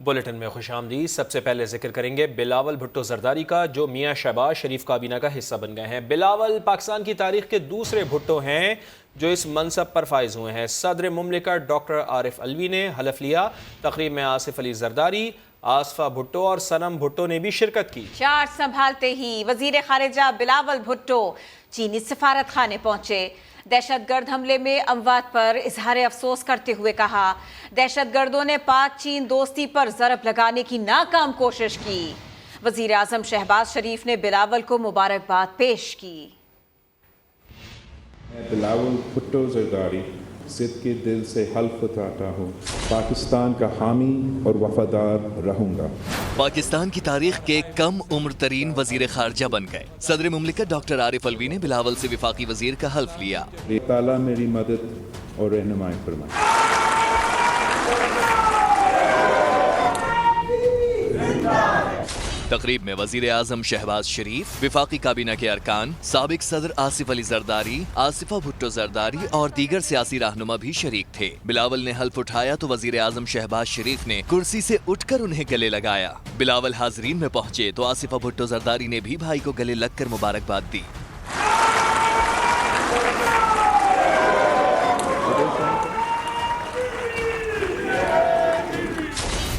Bulletin میں خوش آمدید۔ سب سے پہلے ذکر کریں گے بلاول بھٹو زرداری کا، جو میاں شہباز شریف کابینہ کا حصہ بن گئے ہیں۔ بلاول پاکستان کی تاریخ کے دوسرے بھٹو ہیں جو اس منصب پر فائز ہوئے ہیں۔ صدر مملکت ڈاکٹر عارف علوی نے حلف لیا۔ تقریب میں آصف علی زرداری، آصفہ بھٹو اور صنم بھٹو نے بھی شرکت کی۔ چارج سنبھالتے ہی وزیر خارجہ بلاول بھٹو چینی سفارت خانے پہنچے۔ دہشت گرد حملے میں اموات پر اظہار افسوس کرتے ہوئے کہا، دہشت گردوں نے پاک چین دوستی پر ضرب لگانے کی ناکام کوشش کی۔ وزیر اعظم شہباز شریف نے بلاول کو مبارکباد پیش کی۔ میں بلاول بھٹو زرداری ضد کے دل سے حلف اٹھاتا ہوں، پاکستان کا حامی اور وفادار رہوں گا۔ پاکستان کی تاریخ کے کم عمر ترین وزیر خارجہ بن گئے۔ صدر مملکت ڈاکٹر عارف علوی نے بلاول سے وفاقی وزیر کا حلف لیا۔ تعالیٰ میری مدد اور رہنمائی فرمائے۔ تقریب میں وزیر اعظم شہباز شریف، وفاقی کابینہ کے ارکان، سابق صدر آصف علی زرداری، آصفہ بھٹو زرداری اور دیگر سیاسی رہنما بھی شریک تھے۔ بلاول نے حلف اٹھایا تو وزیر اعظم شہباز شریف نے کرسی سے اٹھ کر انہیں گلے لگایا۔ بلاول حاضرین میں پہنچے تو آصفہ بھٹو زرداری نے بھی بھائی کو گلے لگ کر مبارکباد دی۔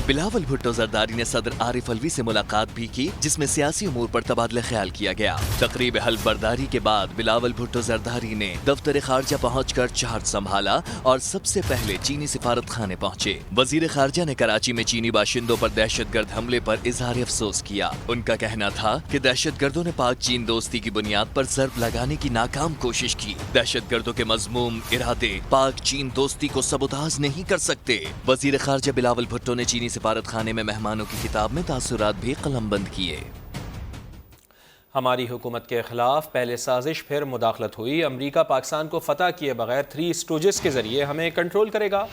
بلاول بھٹو زرداری نے صدر عارف علوی سے ملاقات بھی کی، جس میں سیاسی امور پر تبادلہ خیال کیا گیا۔ تقریب حلف برداری کے بعد بلاول بھٹو زرداری نے دفتر خارجہ پہنچ کر چارج سنبھالا اور سب سے پہلے چینی سفارت خانے پہنچے۔ وزیر خارجہ نے کراچی میں چینی باشندوں پر دہشت گرد حملے پر اظہار افسوس کیا۔ ان کا کہنا تھا کہ دہشت گردوں نے پاک چین دوستی کی بنیاد پر ضرب لگانے کی ناکام کوشش کی۔ دہشت گردوں کے مذموم ارادے پاک چین دوستی کو سبوتاژ نہیں کر سکتے۔ وزیر خارجہ بلاول بھٹو نے چینی سفارت خانے میں مہمانوں کی کتاب میں تاثرات بھی قلم بند کیے۔ ہماری حکومت کے خلاف پہلے سازش پھر مداخلت ہوئی۔ امریکہ پاکستان کو فتح کیے بغیر 3 اسٹوجز کے ذریعے ہمیں کنٹرول کرے گا۔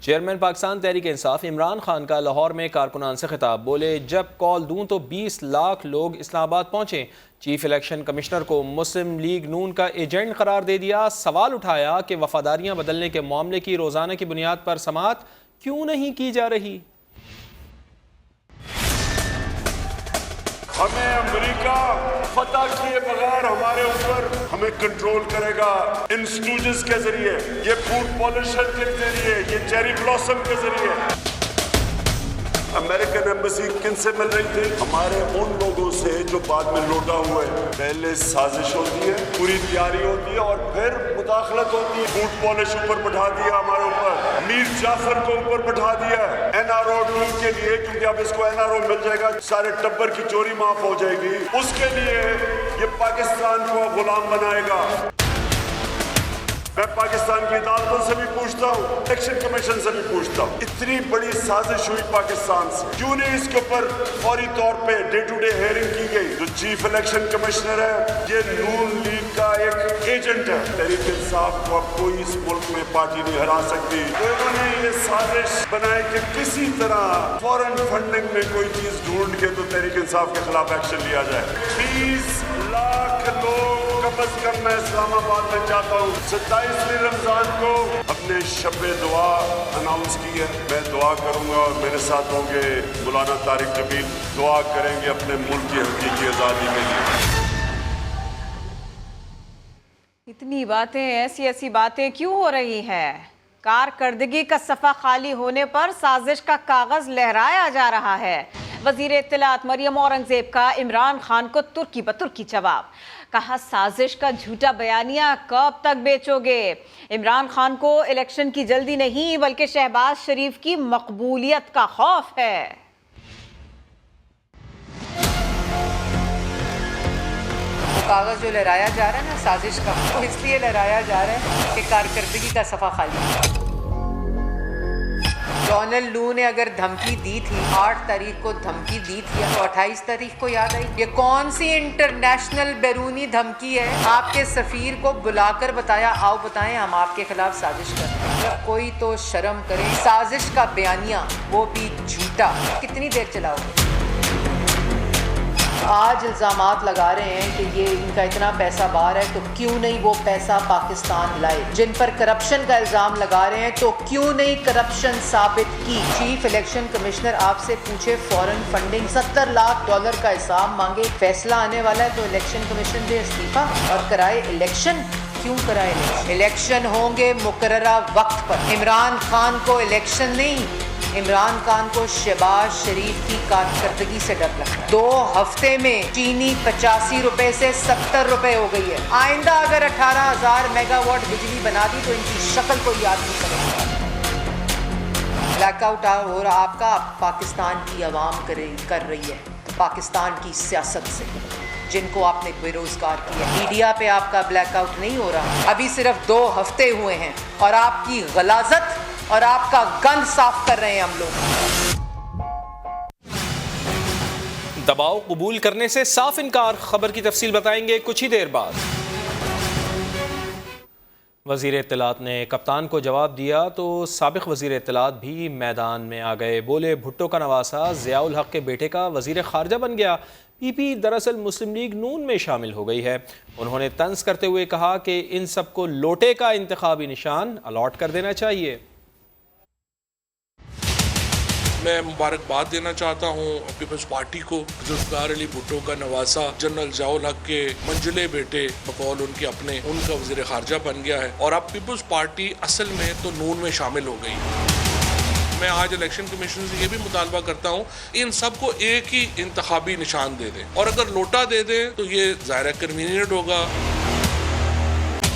چیئرمین پاکستان تحریک انصاف عمران خان کا لاہور میں کارکنان سے خطاب، بولے جب کال دوں تو 20 لاکھ لوگ اسلام آباد پہنچے۔ چیف الیکشن کمشنر کو مسلم لیگ نون کا ایجنٹ قرار دے دیا۔ سوال اٹھایا کہ وفاداریاں بدلنے کے معاملے کی روزانہ کی بنیاد پر سماعت کیوں نہیں کی جا رہی؟ ہمیں امریکہ فتح کیے بغیر ہمارے اوپر ہمیں کنٹرول کرے گا ان سٹوجز کے ذریعے، یہ فوڈ پالیشر کے ذریعے، یہ چیری بلاسم کے ذریعے۔ امریکن ایمبیسی کن سے مل رہی تھی؟ ہمارے ان لوگوں سے جو بعد میں لوٹا ہوئے۔ پہلے سازش ہوتی ہے، پوری تیاری ہوتی ہے اور پھر مداخلت ہوتی ہے۔ فوڈ پالش اوپر بٹھا دیا ہمارے اوپر، میر جعفر کو اوپر بٹھا دیا NRO 2 کے لیے، کیونکہ اب اس کو NRO مل جائے گا، سارے ٹبر کی چوری معاف ہو جائے گی۔ اس کے لیے یہ پاکستان کو غلام بنائے گا۔ میں پاکستان کی عدالتوں سے بھی پوچھتا ہوں، الیکشن کمیشن سے بھی پوچھتا ہوں، اتنی بڑی سازش ہوئی پاکستان سے، کیوں نہیں اس کے اوپر فوری طور پہ ڈے ٹو ڈے ہیئرنگ کی گئی؟ جو چیف الیکشن کمشنر ہے یہ نون لیگ کا ایک ایجنٹ ہے۔ تحریک انصاف کو اب کوئی اس ملک میں پارٹی نہیں ہرا سکتی۔ لوگوں نے یہ سازش بنائی کہ کسی طرح فورن فنڈنگ میں کوئی چیز ڈھونڈ کے تو تحریک انصاف کے خلاف ایکشن لیا جائے۔ 20 لاکھ لوگ کم از کم میں اسلام آباد میں چاہتا ہوں 27ویں رمضان کو اپنے شب دعا اناؤنس کی ہے۔ میں دعا کروں گا اور میرے ساتھ ہوں گے مولانا طارق جمیل، دعا کریں گے اپنے ملک کی حقیقی آزادی کے لیے۔ اتنی باتیں، ایسی باتیں کیوں ہو رہی ہیں؟ کارکردگی کا صفحہ خالی ہونے پر سازش کا کاغذ لہرایا جا رہا ہے۔ وزیر اطلاعات مریم اورنگزیب کا عمران خان کو ترکی بترکی جواب، کہا سازش کا جھوٹا بیانیہ کب تک بیچو گے؟ عمران خان کو الیکشن کی جلدی نہیں بلکہ شہباز شریف کی مقبولیت کا خوف ہے۔ کاغذ جو لہرایا جا رہا ہے نا سازش کا، وہ اس لیے لہرایا جا رہا ہے کہ کارکردگی کا صفحہ خالی۔ ڈونلڈ لو نے اگر دھمکی دی تھی، 8 تاریخ کو دھمکی دی تھی تو 28 تاریخ کو یاد آئی؟ یہ کون سی انٹرنیشنل بیرونی دھمکی ہے؟ آپ کے سفیر کو بلا کر بتایا آؤ بتائیں ہم آپ کے خلاف سازش کر رہے ہیں۔ کوئی تو شرم کرے۔ سازش کا بیانیہ وہ بھی جھوٹا، کتنی دیر چلاؤ گے؟ آج الزامات لگا رہے ہیں کہ یہ ان کا اتنا پیسہ باہر ہے تو کیوں نہیں وہ پیسہ پاکستان لائے. جن پر کرپشن کا الزام لگا رہے ہیں تو کیوں نہیں کرپشن ثابت کی. چیف الیکشن کمشنر آپ سے پوچھے فورن فنڈنگ $70 لاکھ کا حساب مانگے. فیصلہ آنے والا ہے تو الیکشن کمیشن دے استعفیٰ اور کرائے الیکشن. کیوں کرائے الیکشن ہوں گے مقررہ وقت پر. عمران خان کو الیکشن نہیں، عمران خان کو شہباز شریف کی کارکردگی سے ڈر لگتا ہے. 2 ہفتے میں چینی 85 روپے سے 70 روپے ہو گئی ہے. آئندہ اگر 18,000 میگا واٹ بجلی بنا دی تو ان کی شکل کو یاد نہیں کرے گا. بلیک آؤٹ ہو رہا آپ کا پاکستان کی عوام کر رہی ہے، پاکستان کی سیاست سے جن کو آپ نے بے روزگار کیا. میڈیا پہ آپ کا بلیک آؤٹ نہیں ہو رہا. ابھی صرف 2 ہفتے ہوئے ہیں اور آپ کی غلاظت اور آپ کا گند صاف کر رہے ہیں ہم لوگ. دباؤ قبول کرنے سے صاف انکار. خبر کی تفصیل بتائیں گے کچھ ہی دیر بعد. وزیر اطلاعات نے کپتان کو جواب دیا تو سابق وزیر اطلاعات بھی میدان میں آ گئے. بولے بھٹو کا نواسا ضیاء الحق کے بیٹے کا وزیر خارجہ بن گیا. پی پی دراصل مسلم لیگ نون میں شامل ہو گئی ہے. انہوں نے طنز کرتے ہوئے کہا کہ ان سب کو لوٹے کا انتخابی نشان الاٹ کر دینا چاہیے. میں مبارکباد دینا چاہتا ہوں پیپلز پارٹی کو. ذوالفقار علی بھٹو کا نواسا جنرل ضیاء الحق کے منجلے بیٹے بقول ان کے اپنے ان کا وزیر خارجہ بن گیا ہے اور اب پیپلز پارٹی اصل میں تو نون میں شامل ہو گئی. میں آج الیکشن کمیشن سے یہ بھی مطالبہ کرتا ہوں ان سب کو ایک ہی انتخابی نشان دے دیں اور اگر لوٹا دے دیں تو یہ ظاہر کنوینئنٹ ہوگا.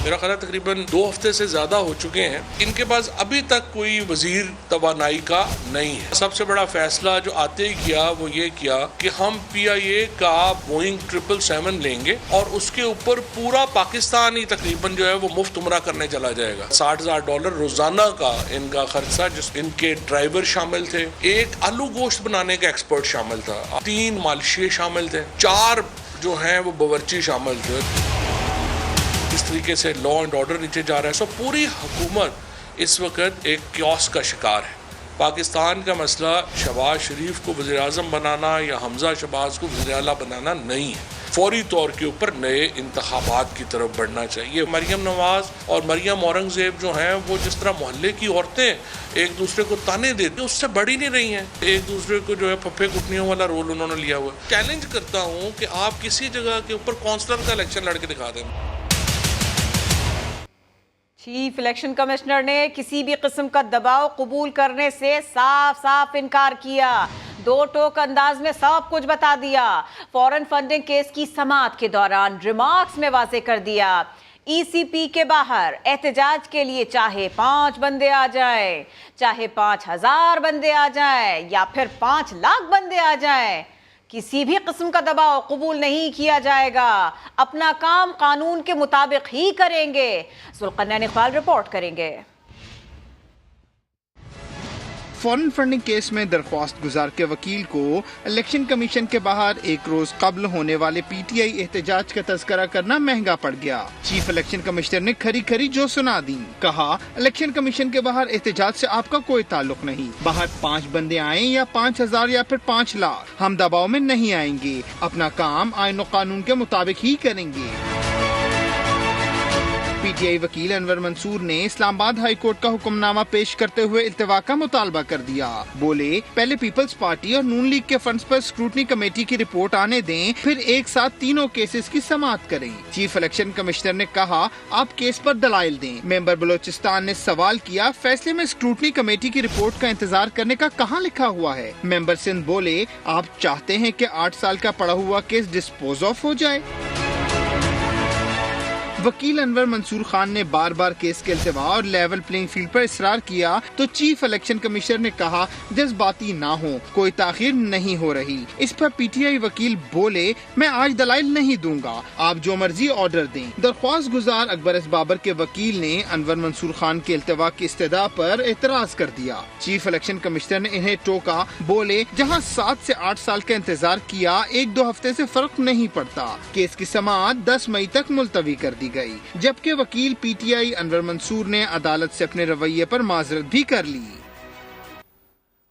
میرا خیال تقریباً 2 ہفتے سے زیادہ ہو چکے ہیں. ان کے پاس ابھی تک کوئی وزیر توانائی کا نہیں ہے. سب سے بڑا فیصلہ جو آتے ہی کیا وہ یہ کیا کہ ہم پی آئی اے کا بوئنگ 777 لیں گے اور اس کے اوپر پورا پاکستان ہی تقریباً جو ہے وہ مفت عمرہ کرنے چلا جائے گا. $60,000 روزانہ کا ان کا خرچہ. جس ان کے ڈرائیور شامل تھے، ایک آلو گوشت بنانے کا ایکسپرٹ شامل تھا، 3 مالشیے شامل تھے، 4 جو ہیں وہ باورچی شامل تھے. اس طریقے سے لا اینڈ آرڈر نیچے جا رہا ہے. سو پوری حکومت اس وقت ایک کیوس کا شکار ہے. پاکستان کا مسئلہ شہباز شریف کو وزیر اعظم بنانا یا حمزہ شہباز کو وزیر اعلیٰ بنانا نہیں ہے. فوری طور کے اوپر نئے انتخابات کی طرف بڑھنا چاہیے. مریم نواز اور مریم اورنگزیب جو ہیں وہ جس طرح محلے کی عورتیں ایک دوسرے کو تانے دیتے اس سے بڑی نہیں رہی ہیں. ایک دوسرے کو جو ہے پھپھے کٹنیوں والا رول انہوں نے لیا ہوا. چیلنج کرتا ہوں کہ آپ کسی جگہ کے اوپر کونسلر کا الیکشن لڑ کے دکھا دیں. چیف الیکشن کمشنر نے کسی بھی قسم کا دباؤ قبول کرنے سے صاف انکار کیا. 2 ٹوک انداز میں سب کچھ بتا دیا. فورن فنڈنگ کیس کی سماعت کے دوران ریمارکس میں واضح کر دیا ای سی پی کے باہر احتجاج کے لیے چاہے 5 بندے آ جائیں، چاہے 5,000 بندے آ جائیں یا پھر 5 لاکھ بندے آ جائیں، کسی بھی قسم کا دباؤ قبول نہیں کیا جائے گا. اپنا کام قانون کے مطابق ہی کریں گے. ذوالقرنین اقبال رپورٹ کریں گے. فورن فنڈنگ کیس میں درخواست گزار کے وکیل کو الیکشن کمیشن کے باہر 1 روز قبل ہونے والے پی ٹی آئی احتجاج کا تذکرہ کرنا مہنگا پڑ گیا. چیف الیکشن کمشنر نے کھری جو سنا دی. کہا الیکشن کمیشن کے باہر احتجاج سے آپ کا کوئی تعلق نہیں. باہر 5 بندے آئیں یا 5,000 یا پھر 5 لاکھ، ہم دباؤ میں نہیں آئیں گے. اپنا کام آئین و قانون کے مطابق ہی کریں گے. پی ٹی آئی وکیل انور منصور نے اسلام آباد ہائی کورٹ کا حکم نامہ پیش کرتے ہوئے التوا کا مطالبہ کر دیا. بولے پہلے پیپلز پارٹی اور نون لیگ کے فنڈز پر اسکروٹنی کمیٹی کی رپورٹ آنے دیں، پھر ایک ساتھ تینوں کیسز کی سماعت کریں. چیف الیکشن کمشنر نے کہا آپ کیس پر دلائل دیں. ممبر بلوچستان نے سوال کیا فیصلے میں اسکروٹنی کمیٹی کی رپورٹ کا انتظار کرنے کا کہاں لکھا ہوا ہے. ممبر سندھ بولے آپ چاہتے ہیں کہ 8 سال کا پڑا ہوا کیس ڈسپوز آف ہو جائے. وکیل انور منصور خان نے بار بار کیس کے التوا اور لیول پلینگ فیلڈ پر اصرار کیا تو چیف الیکشن کمشنر نے کہا جذباتی نہ ہو، کوئی تاخیر نہیں ہو رہی. اس پر پی ٹی آئی وکیل بولے میں آج دلائل نہیں دوں گا، آپ جو مرضی آرڈر دیں. درخواست گزار اکبر ایس بابر کے وکیل نے انور منصور خان کے التوا کی استدعا پر اعتراض کر دیا. چیف الیکشن کمشنر نے انہیں ٹوکا. بولے جہاں 7 سے 8 سال کا انتظار کیا 1-2 ہفتے سے فرق نہیں پڑتا. کیس کی سماعت 10 مئی تک ملتوی کر دی گئی، جبکہ وکیل پی ٹی آئی انور منصور نے عدالت سے اپنے رویے پر معذرت بھی کر لی.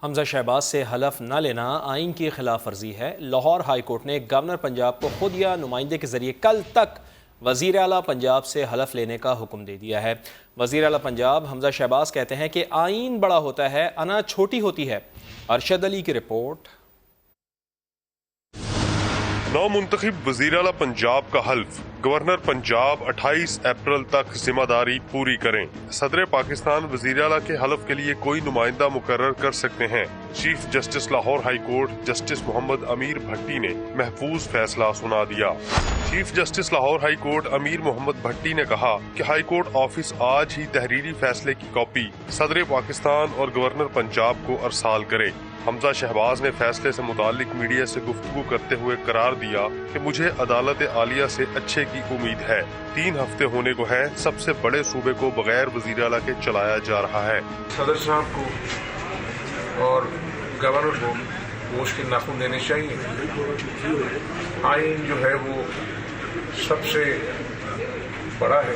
حمزہ شہباز سے حلف نہ لینا آئین کی خلاف ورزی ہے۔ لاہور ہائی کورٹ نے گورنر پنجاب کو خود یا نمائندے کے ذریعے کل تک وزیر اعلیٰ پنجاب سے حلف لینے کا حکم دے دیا ہے۔ وزیر اعلیٰ پنجاب حمزہ شہباز کہتے ہیں کہ آئین بڑا ہوتا ہے، انا چھوٹی ہوتی ہے۔ ارشد علی کی رپورٹ۔ نو منتخب وزیر اعلیٰ پنجاب کا حلف، گورنر پنجاب 28 اپریل تک ذمہ داری پوری کریں۔ صدر پاکستان وزیر اعلیٰ کے حلف کے لیے کوئی نمائندہ مقرر کر سکتے ہیں۔ Chief justice Lahore high court justice Muhammad Amir Bhatti نے محفوظ فیصلہ سنا دیا۔ Chief justice Lahore high court Amir Muhammad Bhatti نے کہا کہ ہائی کورٹ آفس آج ہی تحریری فیصلے کی کاپی صدر پاکستان اور گورنر پنجاب کو ارسال کرے۔ حمزہ شہباز نے فیصلے سے متعلق میڈیا سے گفتگو کرتے ہوئے قرار دیا کہ مجھے عدالت عالیہ سے اچھے کی امید ہے۔ 3 ہفتے ہونے کو ہے سب سے بڑے صوبے کو بغیر وزیر اعلیٰ کے چلایا جا رہا ہے۔ صدر صاحب کو اور گورنر کو گوشت کے ناخن دینے چاہیے۔ آئین جو ہے وہ سب سے بڑا ہے،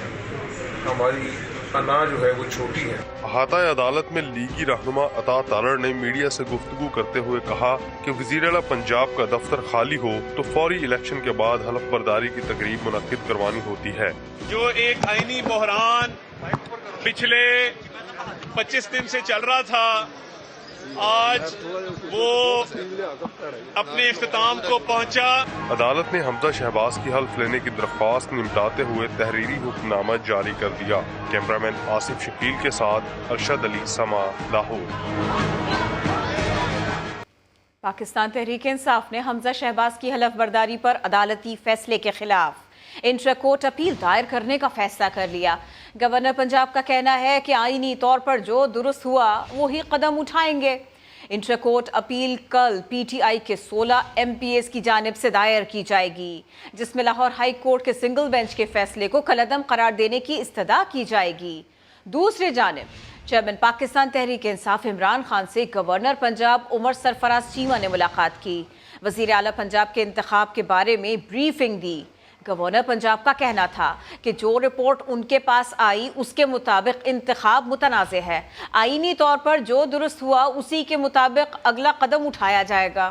ہماری انا جو ہے وہ چھوٹی ہے۔ احاطہ عدالت میں لیگی رہنما عطا تالر نے میڈیا سے گفتگو کرتے ہوئے کہا کہ وزیر اعلیٰ پنجاب کا دفتر خالی ہو تو فوری الیکشن کے بعد حلف برداری کی تقریب منعقد کروانی ہوتی ہے۔ جو ایک آئینی بحران پچھلے 25 دن سے چل رہا تھا، آج وہ اپنے اختتام کو پہنچا۔ عدالت نے حمزہ شہباز کی حلف لینے کی درخواست نمٹاتے ہوئے تحریری حکم نامہ جاری کر دیا۔ کیمرامین آصف شکیل کے ساتھ ارشد علی، سما، لاہور۔ پاکستان تحریک انصاف نے حمزہ شہباز کی حلف برداری پر عدالتی فیصلے کے خلاف انٹرا کورٹ اپیل دائر کرنے کا فیصلہ کر لیا۔ گورنر پنجاب کا کہنا ہے کہ آئینی طور پر جو درست ہوا وہی قدم اٹھائیں گے۔ انٹرا کورٹ اپیل کل پی ٹی آئی کے 16 ایم پی ایز کی جانب سے دائر کی جائے گی، جس میں لاہور ہائی کورٹ کے سنگل بینچ کے فیصلے کو کالعدم قرار دینے کی استدعا کی جائے گی۔ دوسری جانب چیئرمین پاکستان تحریک انصاف عمران خان سے گورنر پنجاب عمر سرفراز چیمہ نے ملاقات کی، وزیر اعلیٰ پنجاب کے انتخاب کے بارے میں بریفنگ دی۔ گورنر پنجاب کا کہنا تھا کہ جو رپورٹ ان کے پاس آئی اس کے مطابق انتخاب متنازع ہے، آئینی طور پر جو درست ہوا اسی کے مطابق اگلا قدم اٹھایا جائے گا۔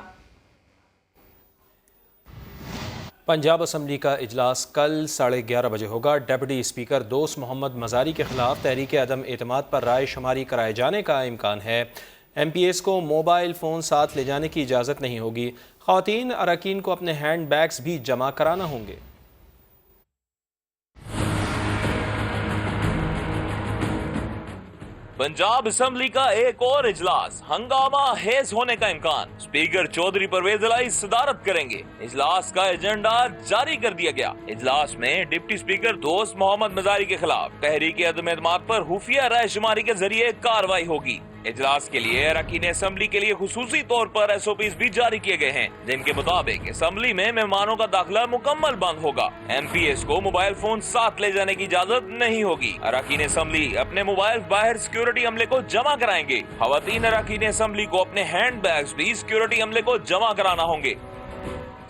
پنجاب اسمبلی کا اجلاس کل 11:30 بجے ہوگا۔ ڈپٹی اسپیکر دوست محمد مزاری کے خلاف تحریک عدم اعتماد پر رائے شماری کرائے جانے کا امکان ہے۔ ایم پی ایس کو موبائل فون ساتھ لے جانے کی اجازت نہیں ہوگی۔ خواتین اراکین کو اپنے ہینڈ بیگز بھی جمع کرانا ہوں گے۔ پنجاب اسمبلی کا ایک اور اجلاس ہنگامہ خیز ہونے کا امکان، اسپیکر چودھری پرویز الہی صدارت کریں گے۔ اجلاس کا ایجنڈا جاری کر دیا گیا۔ اجلاس میں ڈپٹی اسپیکر دوست محمد مزاری کے خلاف تحریک عدم اعتماد پر خفیہ رائے شماری کے ذریعے کارروائی ہوگی۔ اجلاس کے لیے اراکین اسمبلی کے لیے خصوصی طور پر ایس او پیز بھی جاری کیے گئے ہیں، جن کے مطابق اسمبلی میں مہمانوں کا داخلہ مکمل بند ہوگا۔ ایم پی ایس کو موبائل فون ساتھ لے جانے کی اجازت نہیں ہوگی۔ اراکین اسمبلی اپنے موبائل باہر سیکیورٹی عملے کو جمع کرائیں گے۔ خواتین اراکین اسمبلی کو اپنے ہینڈ بیگز بھی سیکیورٹی عملے کو جمع کرانا ہوں گے۔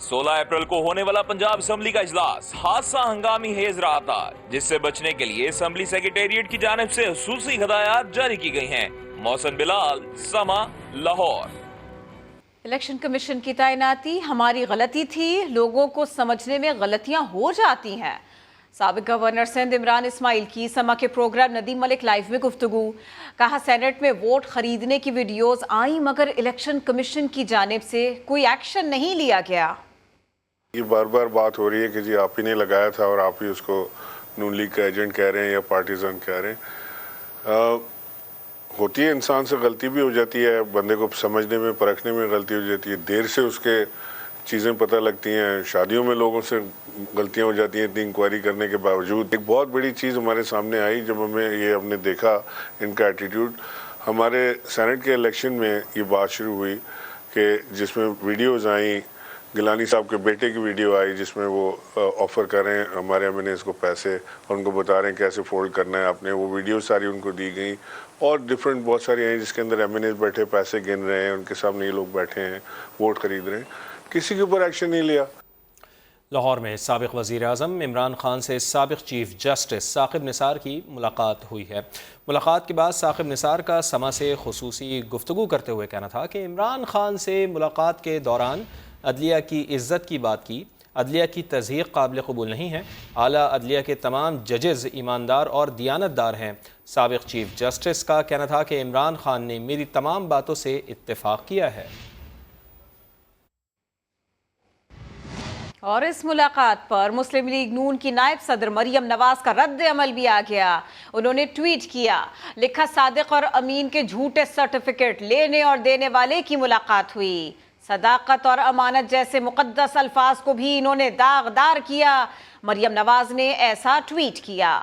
16 اپریل کو ہونے والا پنجاب اسمبلی کا اجلاس حادثہ ہنگامی خیز رہا تھا، جس سے بچنے کے لیے اسمبلی سیکریٹریٹ کی جانب سے خصوصی ہدایات جاری کی گئی ہیں۔ محسن بلال، سما، لاہور۔ الیکشن کمیشن کی تعیناتی ہماری غلطی تھی، لوگوں کو سمجھنے میں غلطیاں ہو جاتی ہیں۔ سابق گورنر سندھ عمران اسماعیل کی سما کے پروگرام ندیم ملک لائیو میں گفتگو، کہا سینٹ میں ووٹ خریدنے کی ویڈیوز آئیں مگر الیکشن کمیشن کی جانب سے کوئی ایکشن نہیں لیا گیا۔ یہ بار بار بات ہو رہی ہے کہ جی آپ ہی نے لگایا تھا اور آپ ہی اس کو نون لیگ کا ایجنٹ کہہ رہے ہیں یا پارٹیزن کہہ رہے ہیں۔ ہوتی ہے، انسان سے غلطی بھی ہو جاتی ہے، بندے کو سمجھنے میں پرکھنے میں غلطی ہو جاتی ہے، دیر سے اس کے چیزیں پتہ لگتی ہیں، شادیوں میں لوگوں سے غلطیاں ہو جاتی ہیں اتنی انکوائری کرنے کے باوجود۔ ایک بہت بڑی چیز ہمارے سامنے آئی جب ہم نے دیکھا ان کا ایٹیٹیوڈ۔ ہمارے سینٹ کے الیکشن میں یہ بات شروع ہوئی کہ جس میں ویڈیوز آئیں، گیلانی صاحب کے بیٹے کی ویڈیو آئی جس میں وہ آفر کر رہے ہیں ہمارے ایم این ایز کو پیسے اور ان کو بتا رہے ہیں کیسے فولڈ کرنا ہے آپ نے، وہ ویڈیو ساری ان کو دی گئیں، اور ڈفرینٹ بہت ساری ہیں جس کے اندر ایم این ایز بیٹھے پیسے گن رہے ہیں، ان کے سامنے یہ لوگ بیٹھے ہیں ووٹ خرید رہے ہیں، کسی کے اوپر ایکشن نہیں لیا۔ لاہور میں سابق وزیر اعظم عمران خان سے سابق چیف جسٹس ثاقب نثار کی ملاقات ہوئی ہے۔ ملاقات کے بعد ثاقب نثار کا سما سے خصوصی گفتگو کرتے ہوئے کہنا تھا کہ عمران خان سے ملاقات کے دوران عدلیہ کی عزت کی بات کی۔ عدلیہ کی تضحیق قابل قبول نہیں ہے۔ اعلیٰ عدلیہ کے تمام ججز ایماندار اور دیانتدار ہیں۔ سابق چیف جسٹس کا کہنا تھا کہ عمران خان نے میری تمام باتوں سے اتفاق کیا ہے۔ اور اس ملاقات پر مسلم لیگ نون کی نائب صدر مریم نواز کا رد عمل بھی آ گیا۔ انہوں نے ٹویٹ کیا، لکھا صادق اور امین کے جھوٹے سرٹیفکیٹ لینے اور دینے والے کی ملاقات ہوئی۔ صداقت اور امانت جیسے مقدس الفاظ کو بھی انہوں نے داغدار کیا۔ مریم نواز نے ایسا ٹویٹ کیا۔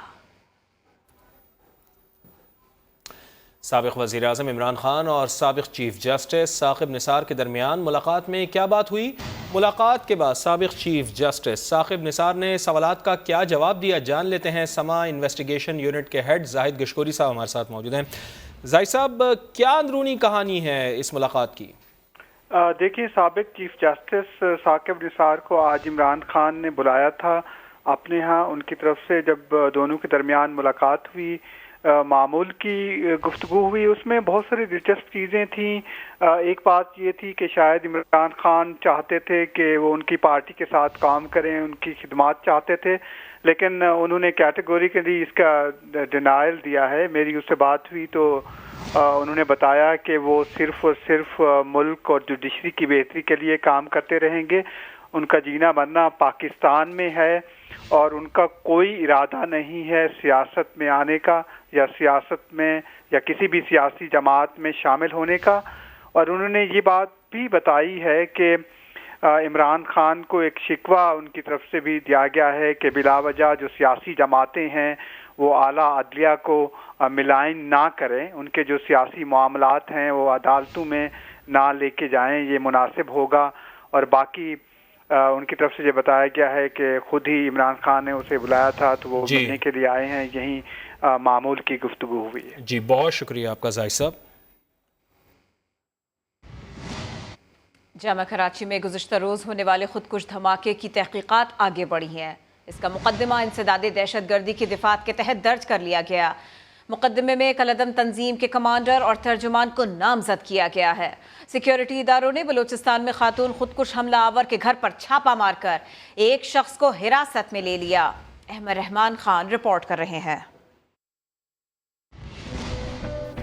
سابق وزیر اعظم عمران خان اور سابق چیف جسٹس ثاقب نثار کے درمیان ملاقات میں کیا بات ہوئی؟ ملاقات کے بعد سابق چیف جسٹس ثاقب نثار نے سوالات کا کیا جواب دیا؟ جان لیتے ہیں۔ سما انویسٹیگیشن یونٹ کے ہیڈ زاہد گشکوری صاحب ہمارے ساتھ موجود ہیں۔ زاہد صاحب، کیا اندرونی کہانی ہے اس ملاقات کی؟ دیکھیے، سابق چیف جسٹس ثاقب نثار کو آج عمران خان نے بلایا تھا اپنے ہاں۔ ان کی طرف سے جب دونوں کے درمیان ملاقات ہوئی، معمول کی گفتگو ہوئی، اس میں بہت ساری دلچسپ چیزیں تھیں۔ ایک بات یہ تھی کہ شاید عمران خان چاہتے تھے کہ وہ ان کی پارٹی کے ساتھ کام کریں، ان کی خدمات چاہتے تھے، لیکن انہوں نے کیٹیگوریکلی اس کا ڈینائل دیا ہے۔ میری اس سے بات ہوئی تو انہوں نے بتایا کہ وہ صرف اور صرف ملک اور جوڈیشری کی بہتری کے لیے کام کرتے رہیں گے۔ ان کا جینا مرنا پاکستان میں ہے اور ان کا کوئی ارادہ نہیں ہے سیاست میں آنے کا یا سیاست میں یا کسی بھی سیاسی جماعت میں شامل ہونے کا۔ اور انہوں نے یہ بات بھی بتائی ہے کہ عمران خان کو ایک شکوہ ان کی طرف سے بھی دیا گیا ہے کہ بلا وجہ جو سیاسی جماعتیں ہیں وہ اعلیٰ عدلیہ کو ملائن نہ کریں، ان کے جو سیاسی معاملات ہیں وہ عدالتوں میں نہ لے کے جائیں، یہ مناسب ہوگا۔ اور باقی ان کی طرف سے یہ بتایا گیا ہے کہ خود ہی عمران خان نے اسے بلایا تھا تو وہ ملنے کے لیے آئے ہیں، یہیں معمول کی گفتگو ہوئی ہے۔ جی، بہت شکریہ آپ کا زاہد صاحب۔ جامعہ کراچی میں گزشتہ روز ہونے والے خودکش دھماکے کی تحقیقات آگے بڑھی ہیں۔ اس کا مقدمہ انسداد دہشت گردی کی دفعات کے تحت درج کر لیا گیا۔ مقدمے میں کالعدم تنظیم کے کمانڈر اور ترجمان کو نامزد کیا گیا ہے۔ سیکیورٹی اداروں نے بلوچستان میں خاتون خودکش حملہ آور کے گھر پر چھاپہ مار کر ایک شخص کو حراست میں لے لیا۔ احمد رحمان خان رپورٹ کر رہے ہیں۔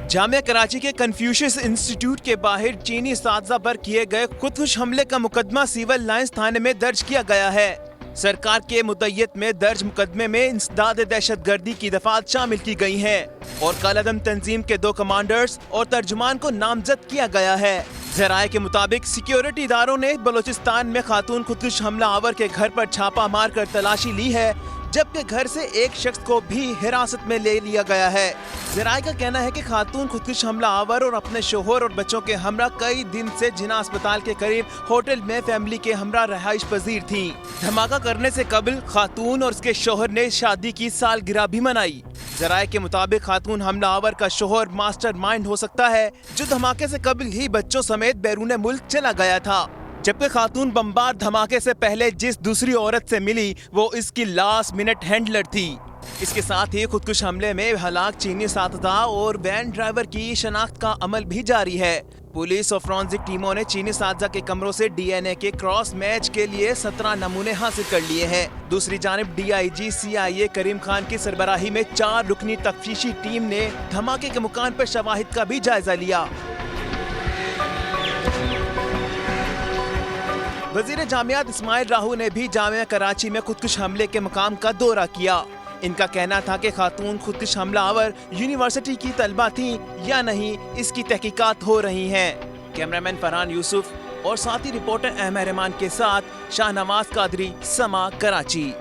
جامعہ کراچی کے کنفیوشس انسٹیٹیوٹ کے باہر چینی اساتذہ پر کیے گئے خودکش حملے کا مقدمہ سیول لائنز تھانے میں درج کیا گیا ہے۔ سرکار کے مدعیت میں درج مقدمے میں انسداد دہشت گردی کی دفعات شامل کی گئی ہیں اور کالعدم تنظیم کے 2 کمانڈرز اور ترجمان کو نامزد کیا گیا ہے۔ ذرائع کے مطابق سیکیورٹی اداروں نے بلوچستان میں خاتون خودکش حملہ آور کے گھر پر چھاپہ مار کر تلاشی لی ہے، جبکہ گھر سے ایک شخص کو بھی حراست میں لے لیا گیا ہے۔ ذرائع کا کہنا ہے کہ خاتون خودکش حملہ آور اور اپنے شوہر اور بچوں کے ہمراہ کئی دن سے جناح اسپتال کے قریب ہوٹل میں فیملی کے ہمراہ رہائش پذیر تھیں۔ دھماکہ کرنے سے قبل خاتون اور اس کے شوہر نے شادی کی سالگرہ بھی منائی۔ ذرائع کے مطابق خاتون حملہ آور کا شوہر ماسٹر مائنڈ ہو سکتا ہے جو دھماکے سے قبل ہی بچوں سمیت بیرون ملک چلا گیا تھا، جبکہ خاتون بمبار دھماکے سے پہلے جس دوسری عورت سے ملی وہ اس کی لاسٹ منٹ ہینڈلر تھی۔ اس کے ساتھ ہی خودکش حملے میں ہلاک چینی اساتذہ اور وین ڈرائیور کی شناخت کا عمل بھی جاری ہے۔ پولیس اور فرانزک ٹیموں نے چینی اساتذہ کے کمروں سے ڈی این اے کے کراس میچ کے لیے 17 نمونے حاصل کر لیے ہیں۔ دوسری جانب ڈی آئی جی CIA کریم خان کی سربراہی میں 4 رکنی تفتیشی ٹیم نے دھماکے کے مکان پر شواہد کا بھی جائزہ لیا۔ وزیر جامعات اسماعیل راہو نے بھی جامعہ کراچی میں خودکش حملے کے مقام کا دورہ کیا۔ ان کا کہنا تھا کہ خاتون خودکش حملہ آور یونیورسٹی کی طلبہ تھیں یا نہیں، اس کی تحقیقات ہو رہی ہیں۔ کیمرامین فرحان یوسف اور ساتھی رپورٹر احمد رحمان کے ساتھ شاہ نواز قادری، سما کراچی۔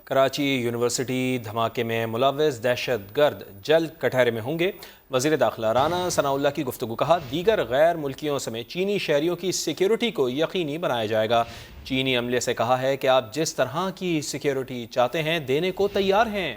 کراچی یونیورسٹی دھماکے میں ملوث دہشت گرد جلد کٹہرے میں ہوں گے۔ وزیر داخلہ رانا ثناء اللہ کی گفتگو، کہا دیگر غیر ملکیوں سمیت چینی شہریوں کی سیکیورٹی کو یقینی بنایا جائے گا۔ چینی عملے سے کہا ہے کہ آپ جس طرح کی سیکیورٹی چاہتے ہیں دینے کو تیار ہیں۔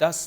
10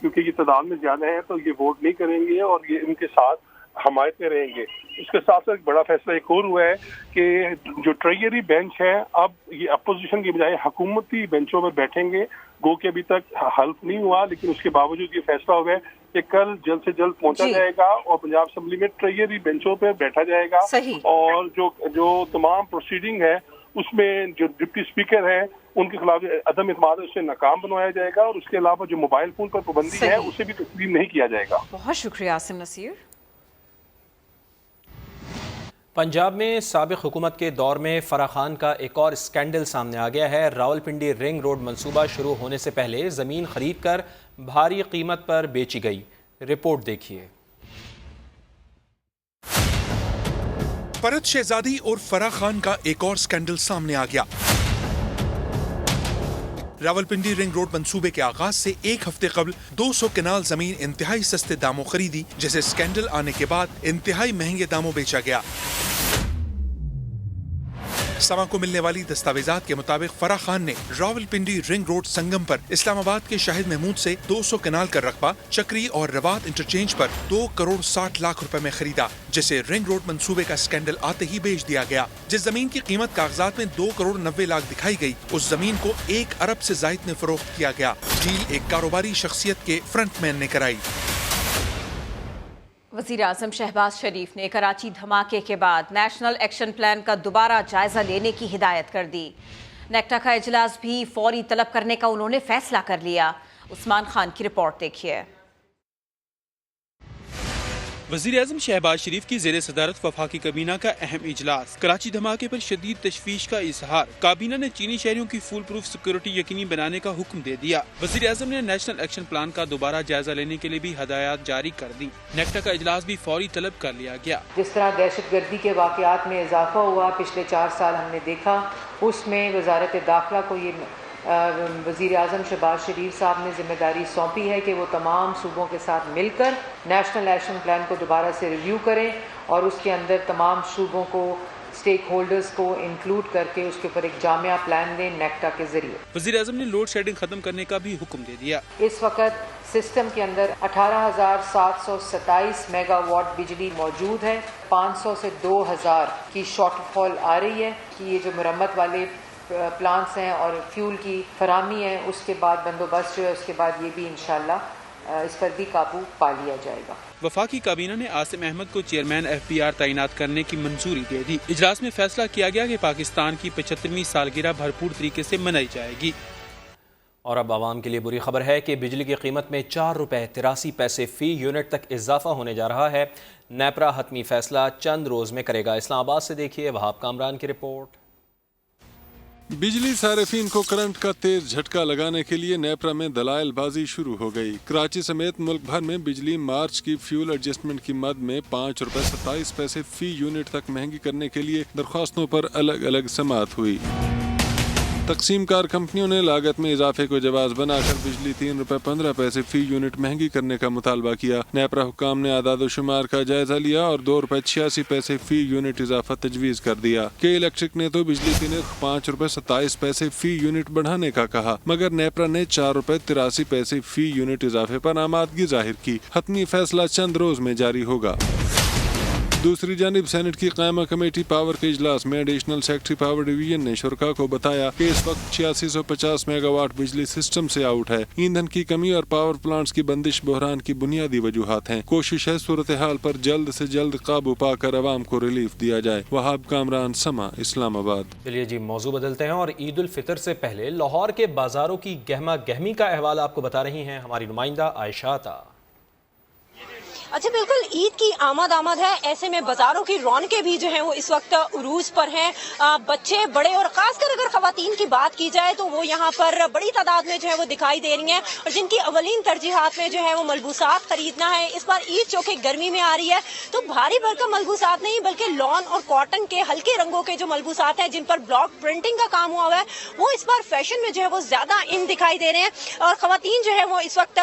کیونکہ یہ تعداد میں زیادہ ہے تو یہ ووٹ نہیں کریں گے اور یہ ان کے ساتھ حمایت میں رہیں گے. اس کے ساتھ ساتھ ایک بڑا فیصلہ ایک اور ہوا ہے کہ جو ٹریجری بینچ ہے اب یہ اپوزیشن کے بجائے حکومتی بینچوں پر بیٹھیں گے. گو کہ ابھی تک حلف نہیں ہوا لیکن اس کے باوجود یہ فیصلہ ہوا ہے کہ کل جلد سے جلد پہنچا جائے گا اور پنجاب اسمبلی میں ٹریجری بینچوں پہ بیٹھا جائے گا. اور جو تمام پروسیڈنگ ہے اس میں جو ڈپٹی اسپیکر ہیں ان کے خلاف عدم اعتماد اسے ناکام بنوایا جائے گا اور اس کے علاوہ جو موبائل فون پر پابندی ہے اسے بھی تسلیم نہیں کیا جائے گا. بہت شکریہ عاصم نصیر. پنجاب میں سابق حکومت کے دور میں فرح خان کا ایک اور اسکینڈل سامنے آ گیا ہے. راولپنڈی رنگ روڈ منصوبہ شروع ہونے سے پہلے زمین خرید کر بھاری قیمت پر بیچی گئی. رپورٹ دیکھیے. فرحت شہزادی اور فرح خان کا ایک اور اسکینڈل سامنے آ گیا. راولپنڈی رنگ روڈ منصوبے کے آغاز سے ایک ہفتے قبل 200 کنال زمین انتہائی سستے داموں خریدی جسے اسکینڈل آنے کے بعد انتہائی مہنگے داموں بیچا گیا. سما کو ملنے والی دستاویزات کے مطابق فرح خان نے راولپنڈی رنگ روڈ سنگم پر اسلام آباد کے شاہد محمود سے 200 کنال کا رقبہ چکری اور روات انٹرچینج پر 2 کروڑ 60 لاکھ روپے میں خریدا جسے رنگ روڈ منصوبے کا اسکینڈل آتے ہی بیچ دیا گیا. جس زمین کی قیمت کاغذات میں 2 کروڑ 90 لاکھ دکھائی گئی اس زمین کو 1 ارب سے زائد میں فروخت کیا گیا. ڈیل ایک کاروباری شخصیت کے فرنٹ مین نے کرائی. وزیر اعظم شہباز شریف نے کراچی دھماکے کے بعد نیشنل ایکشن پلان کا دوبارہ جائزہ لینے کی ہدایت کر دی. نیکٹا کا اجلاس بھی فوری طلب کرنے کا انہوں نے فیصلہ کر لیا. عثمان خان کی رپورٹ دیکھیے. وزیر اعظم شہباز شریف کی زیر صدارت وفاقی کابینہ کا اہم اجلاس. کراچی دھماکے پر شدید تشویش کا اظہار. کابینہ نے چینی شہریوں کی فول پروف سیکورٹی یقینی بنانے کا حکم دے دیا. وزیر اعظم نے نیشنل ایکشن پلان کا دوبارہ جائزہ لینے کے لیے بھی ہدایات جاری کر دی. نیکٹا کا اجلاس بھی فوری طلب کر لیا گیا. جس طرح دہشت گردی کے واقعات میں اضافہ ہوا پچھلے 4 سال ہم نے دیکھا اس میں وزارت داخلہ کو یہ وزیر اعظم شہباز شریف صاحب نے ذمہ داری سونپی ہے کہ وہ تمام صوبوں کے ساتھ مل کر نیشنل ایکشن پلان کو دوبارہ سے ریویو کریں اور اس کے اندر تمام صوبوں کو اسٹیک ہولڈرز کو انکلوڈ کر کے اس کے اوپر ایک جامع پلان دیں نیکٹا کے ذریعے. وزیر اعظم نے لوڈ شیڈنگ ختم کرنے کا بھی حکم دے دیا. اس وقت سسٹم کے اندر 18,727 میگا واٹ بجلی موجود ہے. 500 سے 2,000 کی شارٹ فال آ رہی ہے کہ یہ جو مرمت والے پلانٹس ہیں اور فیول کی فراہمی ہے اس کے بعد بندوبست جو ہے اس کے بعد یہ بھی انشاءاللہ اس پر بھی قابو پا لیا جائے گا. وفاقی کابینہ نے عاصم احمد کو چیئرمین FPR تعینات کرنے کی منظوری دے دی. اجلاس میں فیصلہ کیا گیا کہ پاکستان کی 75ویں سالگرہ بھرپور طریقے سے منائی جائے گی. اور اب عوام کے لیے بری خبر ہے کہ بجلی کی قیمت میں 4 روپے 83 پیسے فی یونٹ تک اضافہ ہونے جا رہا ہے. نیپرا حتمی فیصلہ چند روز میں کرے گا. اسلام آباد سے دیکھیے وہاب کامران کی رپورٹ. بجلی صارفین کو کرنٹ کا تیز جھٹکا لگانے کے لیے نیپرا میں دلائل بازی شروع ہو گئی. کراچی سمیت ملک بھر میں بجلی مارچ کی فیول ایڈجسٹمنٹ کی مد میں 5 روپے 27 پیسے فی یونٹ تک مہنگی کرنے کے لیے درخواستوں پر الگ الگ سماعت ہوئی. تقسیم کار کمپنیوں نے لاگت میں اضافے کو جواز بنا کر بجلی 3 روپے 15 پیسے فی یونٹ مہنگی کرنے کا مطالبہ کیا. نیپرا حکام نے اعداد و شمار کا جائزہ لیا اور 2 روپے 86 پیسے فی یونٹ اضافہ تجویز کر دیا. کے الیکٹرک نے تو بجلی کی نرخ 5 روپے 27 پیسے فی یونٹ بڑھانے کا کہا مگر نیپرا نے 4 روپے 83 پیسے فی یونٹ اضافے پر آمادگی ظاہر کی. حتمی فیصلہ چند روز میں جاری ہوگا. دوسری جانب سینٹ کی قائمہ کمیٹی پاور کے اجلاس میں ایڈیشنل سیکرٹری پاور ڈویژن نے شرکاء کو بتایا کہ اس وقت 8650 میگا واٹ بجلی سسٹم سے آؤٹ ہے. ایندھن کی کمی اور پاور پلانٹس کی بندش بحران کی بنیادی وجوہات ہیں. کوشش ہے صورتحال پر جلد سے جلد قابو پا کر عوام کو ریلیف دیا جائے. وہاب کامران، سما، اسلام آباد. چلیے جی موضوع بدلتے ہیں اور عید الفطر سے پہلے لاہور کے بازاروں کی گہما گہمی کا احوال آپ کو بتا رہی ہیں ہماری نمائندہ عائشہ عطا. اچھا بالکل عید کی آمد ہے. ایسے میں بازاروں کی رونقیں بھی جو ہیں وہ اس وقت عروج پر ہیں. بچے بڑے اور خاص کر اگر خواتین کی بات کی جائے تو وہ یہاں پر بڑی تعداد میں جو ہے وہ دکھائی دے رہی ہیں اور جن کی اولین ترجیحات میں جو ہے وہ ملبوسات خریدنا ہے. اس بار عید چونکہ گرمی میں آ رہی ہے تو بھاری بھرکم ملبوسات نہیں بلکہ لان اور کاٹن کے ہلکے رنگوں کے جو ملبوسات ہیں جن پر بلاک پرنٹنگ کا کام ہوا ہوا ہے وہ اس بار فیشن میں جو ہے وہ زیادہ ان دکھائی دے رہے ہیں اور خواتین جو ہے وہ اس وقت